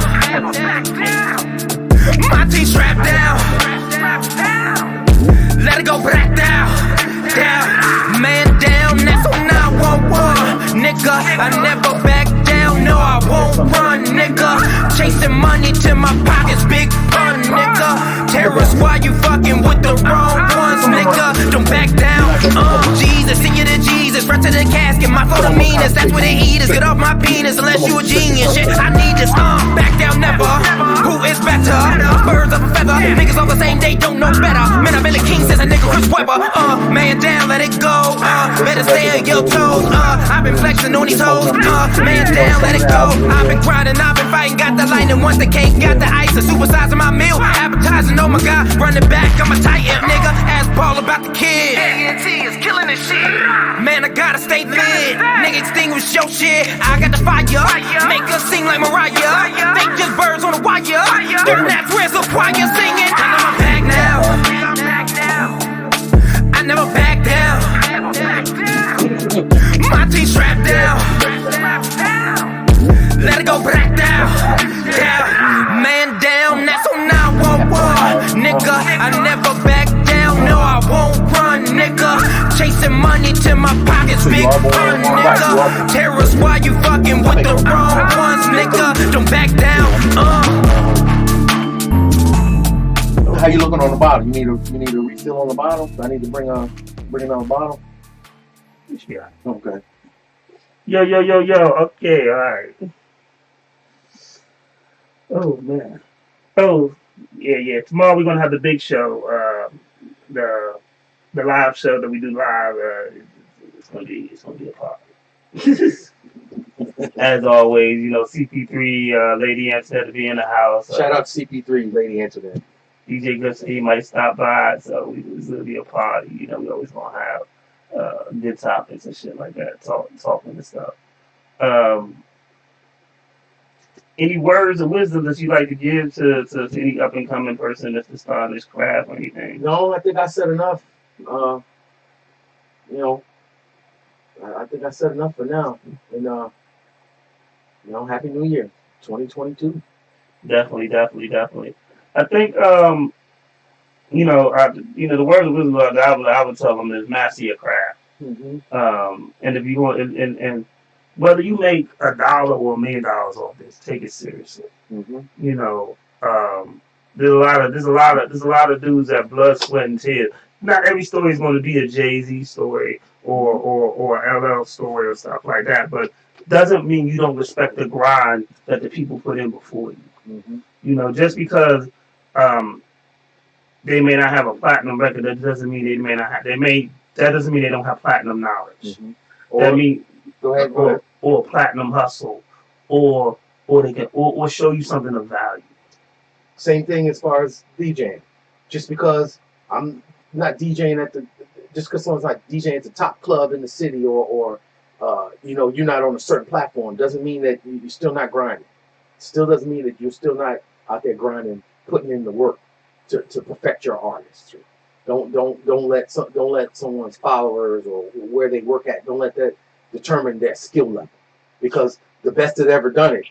My team strapped down. Let it go back down. Man down, that's on 911. Nigga, I never back down. No, I won't run, nigga. Chasing money till my pockets big fun, nigga. Terrorists, why you fucking with the wrong ones, nigga? Don't back down. Jesus, send you to Jesus. Right to the casket, my for the meanest. That's what they eat is get off my penis unless you a genius. Shit, I need this. Back down never. Who is better? Birds of a feather. Niggas all the same, they don't know better. Man, I've been a king since a nigga Chris Webber. Man down, let it go. Better stay on your toes. I've been flexing on these hoes. Man down, let it go. I've been grinding, I've been fighting. Got the lightning once the cake, got the ice. And supersizing my meal. Appetizing, oh my god. Running back, I'm a titan, nigga. Ask Paul about the kid. A&T is killing this shit. Man, I gotta stay lit. Nigga, extinguish your shit. I got the fire. Make us sing like Mariah. They just birds on the wire. They're not where's the choir singing. I know I'm back now. I never back down. My team strapped down. Let it go back down. Man down, that's on 911. Nigga, I never back down. No, I won't run, nigga. Chasing money till my pockets big fun, nigga. Terrorists, why you fucking with the wrong ones, nigga? Don't back down. How you looking on the bottom? You need a refill on the bottom? I need to bring another bottle? Yeah. Okay. Yo. Okay, all right. Oh man. Oh yeah. Tomorrow we're gonna have the big show. The live show that we do live. It's gonna be a party. As always, CP3, Lady Antoinette to be in the house. Shout out to CP3, Lady Antoinette. DJ Goodson might stop by, so it's gonna be a party. We always gonna have good topics and shit like that, talking and stuff. Any words of wisdom that you like to give to any up and coming person that's just starting this craft or anything? No, I think I said enough. I think I said enough for now. And Happy New Year, 2022. Definitely. I think the word of wisdom that I would tell them is master your craft. Mm-hmm. And if you want, and whether you make $1 or $1 million off this, take it seriously. Mm-hmm. There's a lot of dudes that blood, sweat, and tears. Not every story is going to be a Jay-Z story or LL story or stuff like that, but doesn't mean you don't respect the grind that the people put in before you. Mm-hmm. Just because they may not have a platinum record. That doesn't mean that doesn't mean they don't have platinum knowledge. Mm-hmm. That mean Go ahead. or platinum hustle, or they can or show you something of value. Same thing as far as DJing. Just because I'm not DJing just because someone's like DJing at the top club in the city, or you're not on a certain platform, doesn't mean that you're still not grinding. Still doesn't mean that you're still not out there grinding, putting in the work to perfect your artistry. Don't let someone's followers or where they work at, don't let that determine their skill level, because the best that ever done it,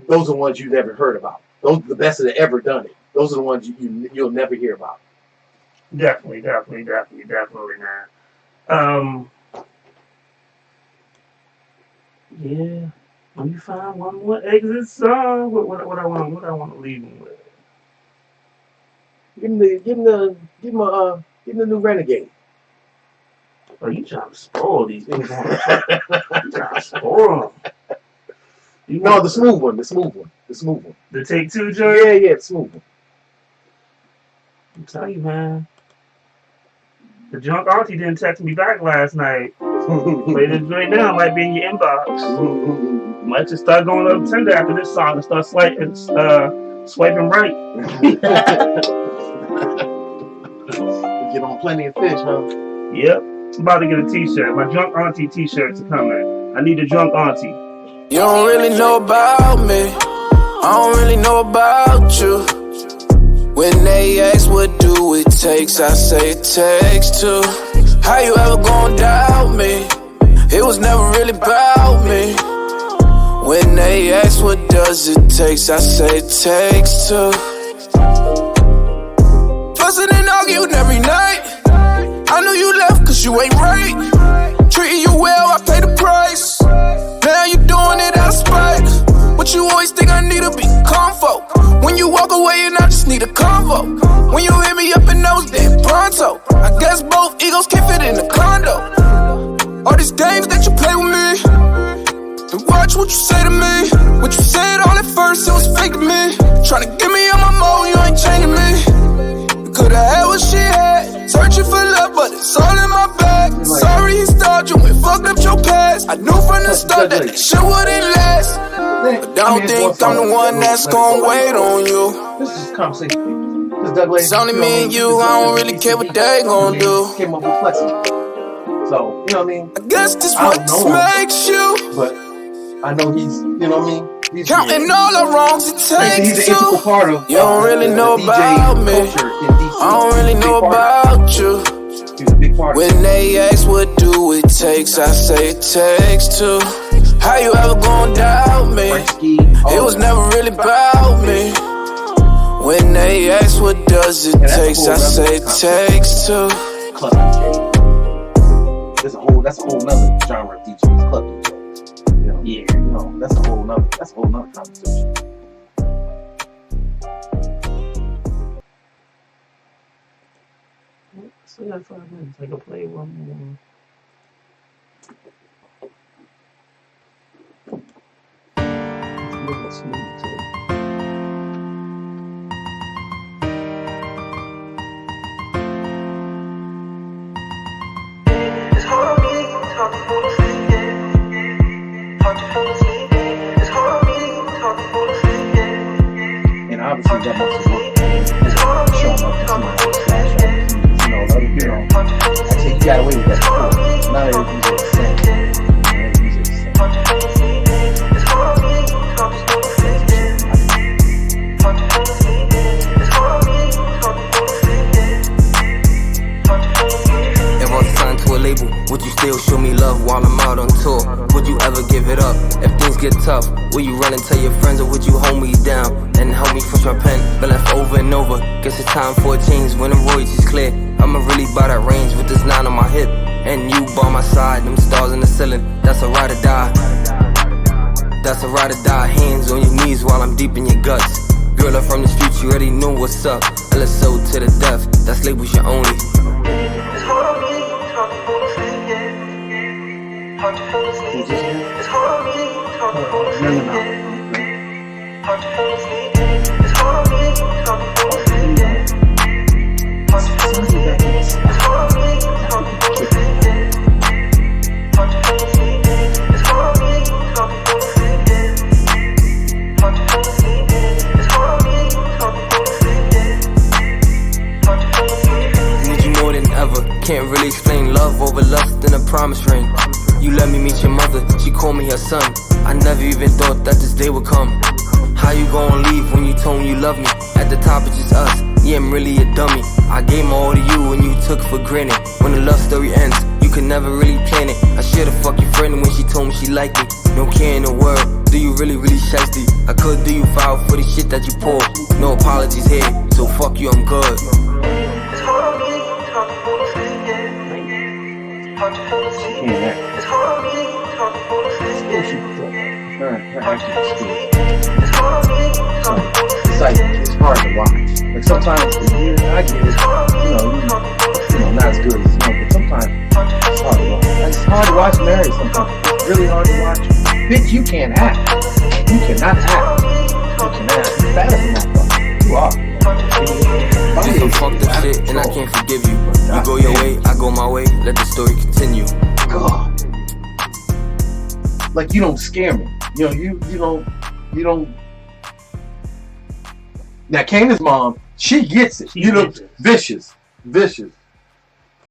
those are the ones you never heard about. Those are the best that ever done it. Those are the ones you'll never hear about. Definitely, man. Yeah. Let me find one more exit song. What I want to leave him with. Give him the new Renegade. Oh, you trying to spoil these people? You trying to spoil them? No, the smooth one. The Take Two joint? Yeah, the smooth one. I'm telling you, man. The drunk auntie didn't text me back last night. Play this right now. Might be in your inbox. Might just start going up Tinder after this song and start swiping right. Get on Plenty of Fish, huh? Yep. I'm about to get a t-shirt. My drunk auntie t-shirts are coming. I need a drunk auntie. You don't really know about me. I don't really know about you. When they ask what do it takes, I say it takes two. How you ever gonna doubt me? It was never really about me. When they ask what does it takes, I say it takes two. Fussing and arguing every night. I knew you left cause you ain't right. Treating you well, I pay the price. Now you doing it out of spite. But you always think I need to be comfort. When you walk away and I just need a convo. When you hit me up and I was dead pronto. I guess both egos can't fit in the condo. All these games that you play with me, and watch what you say to me. What you said all at first, it was fake to me. Tryna get me on my mode, you ain't changing me. You could've had what she had. Searching for love, but it's all in my bag. Sorry he started you and fucked up your past. I knew from the start that this shit wouldn't last. But I don't think I'm the one that's gon' wait on you. This is conversation. It's only me and you, I don't really care what they gon' do. Came up with Flexi. So, you know what I mean? I guess this what this makes you. But I know he's, you know what I mean? He's counting all the wrongs it takes he's an integral part of you don't really know about me. I don't really know about you. When they ask what do it takes, I say it takes two. How you ever gonna doubt me? It was never really about me. When they ask what does it take, I say it takes two. That's a whole nother genre of DJs, club DJs. You know, Yeah. You know, that's a whole nother conversation. Still got 5 minutes. I can play one more. Let's move to it's hard on me, it's hard to fall asleep, yeah. Hard to fall asleep, yeah. It's hard on me, it's hard to fall asleep, yeah. And obviously that must have worked. It's hard on me, Showing it's up hard to to fall my asleep, yeah. I think you got away with that before. Now every DJ is the same. Every DJ is the same. Hard to fall asleep, yeah. It's hard on me, it's hard to fall asleep, yeah. Hard to fall asleep, yeah. It's hard on me, it's hard to fall asleep, yeah. Hard to fall asleep. If I was signed to a label, would you still show me love while I'm out on tour? Would you ever give it up if things get tough? Will you run and tell your friends, or would you hold me down and help me push my pen? Been left over and over, guess it's time for a change. When the royalties clear, I'ma really buy that range with this 9 on my hip, and you by my side. Them stars in the ceiling, that's a ride or die. That's a ride or die. Hands on your knees while I'm deep in your guts. Girl, I'm from the streets, you already know what's up. LSO to the death, that's labels your only. It's hard on me, it's hard to fall asleep, yeah. Hard to fall asleep, yeah. It's hard on me, it's hard to fall asleep, yeah. Hard to fall asleep, yeah. It's hard on me, it's hard to fall asleep, yeah. can't really explain love over lust in a promise ring. You let me meet your mother, she called me her son. I never even thought that this day would come. How you gon' leave when you told me you love me? At the top it's just us, yeah, I'm really a dummy. I gave my all to you and you took for granted. When the love story ends, you could never really plan it. I should've fucked your friend when she told me she liked me. No care in the world, do you really shiesty? I could do you foul for the shit that you pull. No apologies here, so fuck you, I'm good. It's hard on me, it's hard to fall asleep, yeah. Hard to fall asleep, yeah. It's hard on me, it's hard to fall asleep, yeah. Her acting is good. It's hard on me, it's hard to fall asleep. It's like, it's hard to watch. Like sometimes, I get it, not as good as but sometimes it's hard to watch. Like, it's hard to watch Mary sometimes. It's really hard to watch. Bitch, you can't act. You cannot act. You can act. You're bad as a motherfucker. You are. You some fucked up shit and I can't forgive you. You go your way, I go my way, let the story continue. God. Like, you don't scare me. You don't. Now, Kanan's mom, she gets it. Vicious.